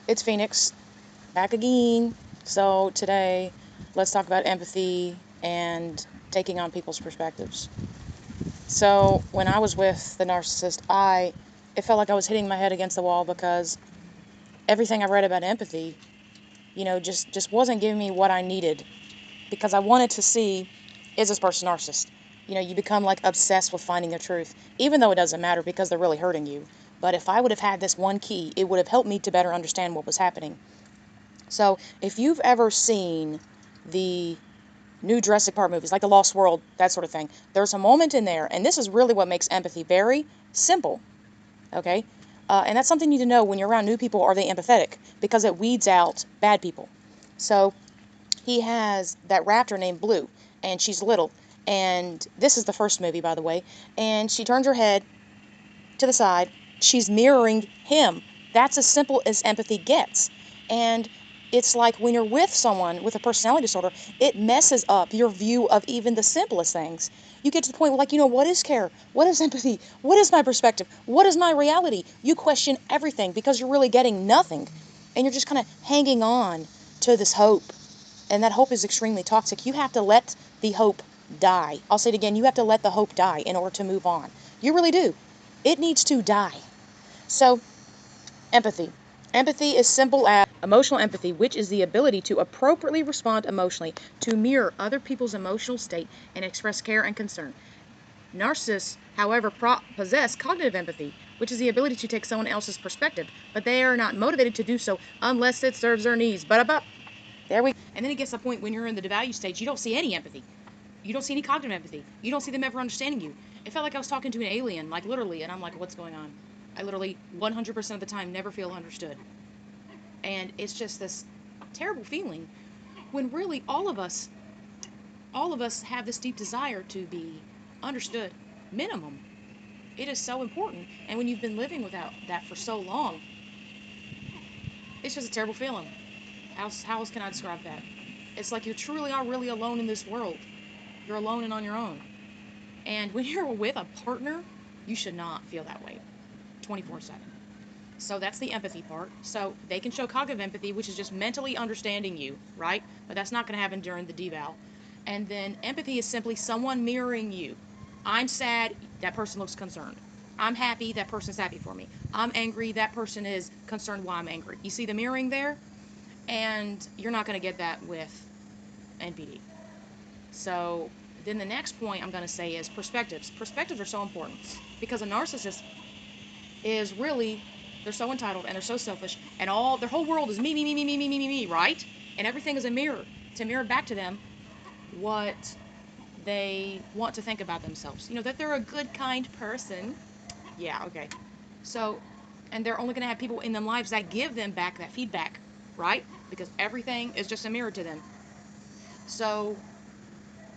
It's Phoenix, back again. So today, let's talk about empathy and taking on people's perspectives. So when I was with the narcissist, it felt like I was hitting my head against the wall because everything I read about empathy, just wasn't giving me what I needed because I wanted to see, is this person narcissist? You become like obsessed with finding the truth, even though it doesn't matter because they're really hurting you. But if I would have had this one key, it would have helped me to better understand what was happening. So if you've ever seen the new Jurassic Park movies, like The Lost World, that sort of thing, there's a moment in there, and this is really what makes empathy very simple, okay? And that's something you need to know when you're around new people. Are they empathetic? Because it weeds out bad people. So he has that raptor named Blue, and she's little. And this is the first movie, by the way. And she turns her head to the side. She's mirroring him. That's as simple as empathy gets. And it's like when you're with someone with a personality disorder, it messes up your view of even the simplest things. You get to the point where, like, what is care? What is empathy? What is my perspective? What is my reality? You question everything because you're really getting nothing. And you're just kind of hanging on to this hope. And that hope is extremely toxic. You have to let the hope die. I'll say it again. You have to let the hope die in order to move on. You really do. It needs to die. So, empathy. Empathy is simple as emotional empathy, which is the ability to appropriately respond emotionally, to mirror other people's emotional state and express care and concern. Narcissists, however, possess cognitive empathy, which is the ability to take someone else's perspective, but they are not motivated to do so unless it serves their needs. But there we go. And then it gets to the point when you're in the devalue stage, you don't see any empathy. You don't see any cognitive empathy. You don't see them ever understanding you. It felt like I was talking to an alien, like literally, and I'm like, what's going on? I literally 100% of the time never feel understood. And it's just this terrible feeling when really all of us have this deep desire to be understood, minimum. It is so important. And when you've been living without that for so long, it's just a terrible feeling. How else can I describe that? It's like you truly are really alone in this world. You're alone and on your own. And when you're with a partner, you should not feel that way 24/7. So that's the empathy part. So they can show cognitive empathy, which is just mentally understanding you, right? But that's not going to happen during the deval. And then empathy is simply someone mirroring you. I'm sad, that person looks concerned. I'm happy, that person's happy for me. I'm angry, that person is concerned why I'm angry. You see the mirroring there? And you're not going to get that with NPD. So then the next point I'm going to say is perspectives. Perspectives are so important because a narcissist is really, they're so entitled and they're so selfish, and all their whole world is me, me, me, me, me, me, me, me, me, right? And everything is a mirror to mirror back to them what they want to think about themselves. That they're a good, kind person. Yeah, okay. So, and they're only going to have people in their lives that give them back that feedback, right? Because everything is just a mirror to them. So,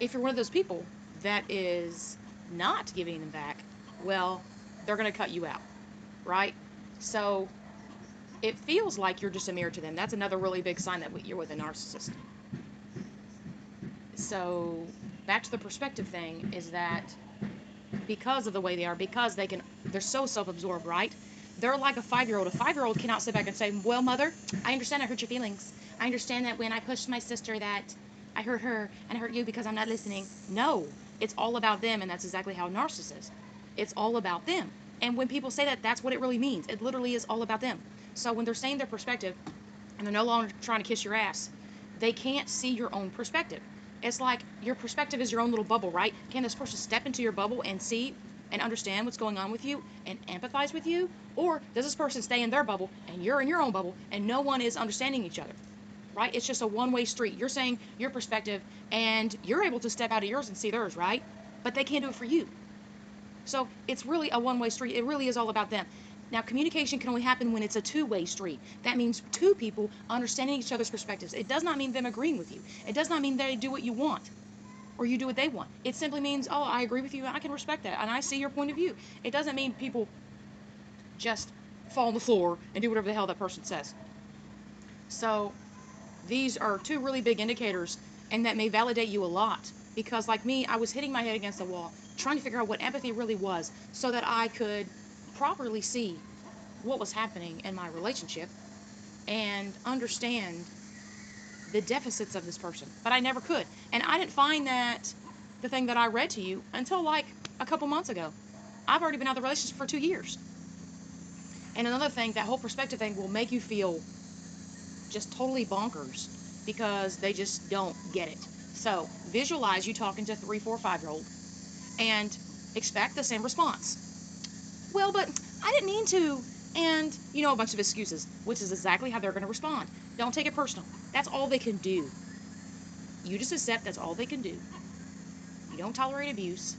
if you're one of those people that is not giving them back, well, they're going to cut you out, right? So it feels like you're just a mirror to them. That's another really big sign that you're with a narcissist. So back to the perspective thing is that because of the way they are, because they're so self-absorbed, right? They're like a 5-year-old. A 5-year-old cannot sit back and say, well, mother, I understand I hurt your feelings. I understand that when I pushed my sister that I hurt her and I hurt you because I'm not listening. No, it's all about them, and that's exactly how a narcissist is. It's all about them. And when people say that, that's what it really means. It literally is all about them. So when they're saying their perspective and they're no longer trying to kiss your ass, they can't see your own perspective. It's like your perspective is your own little bubble, right? Can this person step into your bubble and see and understand what's going on with you and empathize with you? Or does this person stay in their bubble and you're in your own bubble and no one is understanding each other? Right? It's just a one-way street. You're saying your perspective and you're able to step out of yours and see theirs, right? But they can't do it for you. So it's really a one-way street. It really is all about them. Now, communication can only happen when it's a two-way street. That means two people understanding each other's perspectives. It does not mean them agreeing with you. It does not mean they do what you want or you do what they want. It simply means, oh, I agree with you and I can respect that and I see your point of view. It doesn't mean people just fall on the floor and do whatever the hell that person says. So these are two really big indicators, and that may validate you a lot. Because, like me, I was hitting my head against the wall, trying to figure out what empathy really was so that I could properly see what was happening in my relationship. and understand the deficits of this person. But I never could. And I didn't find that the thing that I read to you until like a couple months ago. I've already been out of the relationship for 2 years. And another thing, that whole perspective thing will make you feel just totally bonkers because they just don't get it. So visualize you talking to a 3, 4, 5-year-old and expect the same response. Well, but I didn't mean to. And, a bunch of excuses, which is exactly how they're going to respond. Don't take it personal. That's all they can do. You just accept that's all they can do. You don't tolerate abuse.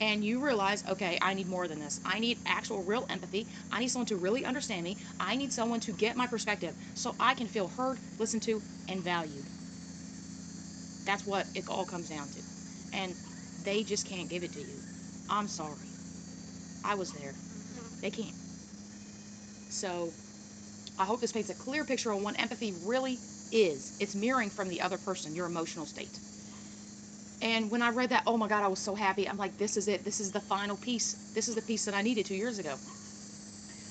And you realize, okay, I need more than this. I need actual real empathy. I need someone to really understand me. I need someone to get my perspective so I can feel heard, listened to, and valued. That's what it all comes down to. And they just can't give it to you. I'm sorry. I was there. They can't. So I hope this paints a clear picture of what empathy really is. It's mirroring from the other person, your emotional state. And when I read that, oh my God, I was so happy. I'm like, this is it. This is the final piece. This is the piece that I needed 2 years ago.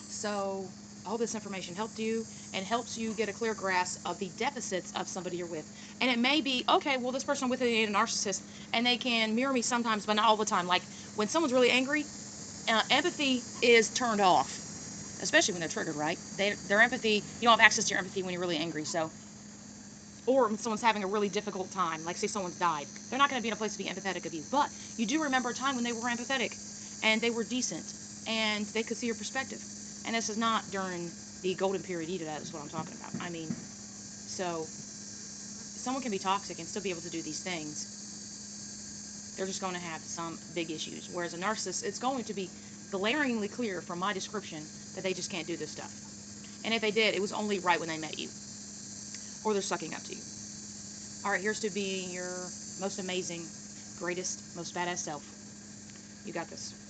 So I hope this information helped you and helps you get a clear grasp of the deficits of somebody you're with. And it may be, okay, well, this person I'm with is a narcissist, and they can mirror me sometimes, but not all the time. Like when someone's really angry, empathy is turned off, especially when they're triggered, right? Their empathy, you don't have access to your empathy when you're really angry. So, or when someone's having a really difficult time, like say someone's died, they're not going to be in a place to be empathetic of you. But you do remember a time when they were empathetic and they were decent and they could see your perspective. And this is not during the golden period either. That is what I'm talking about. I mean, so someone can be toxic and still be able to do these things. They're just going to have some big issues. Whereas a narcissist, it's going to be glaringly clear from my description that they just can't do this stuff. And if they did, it was only right when they met you, or they're sucking up to you. All right, here's to being your most amazing, greatest, most badass self. You got this.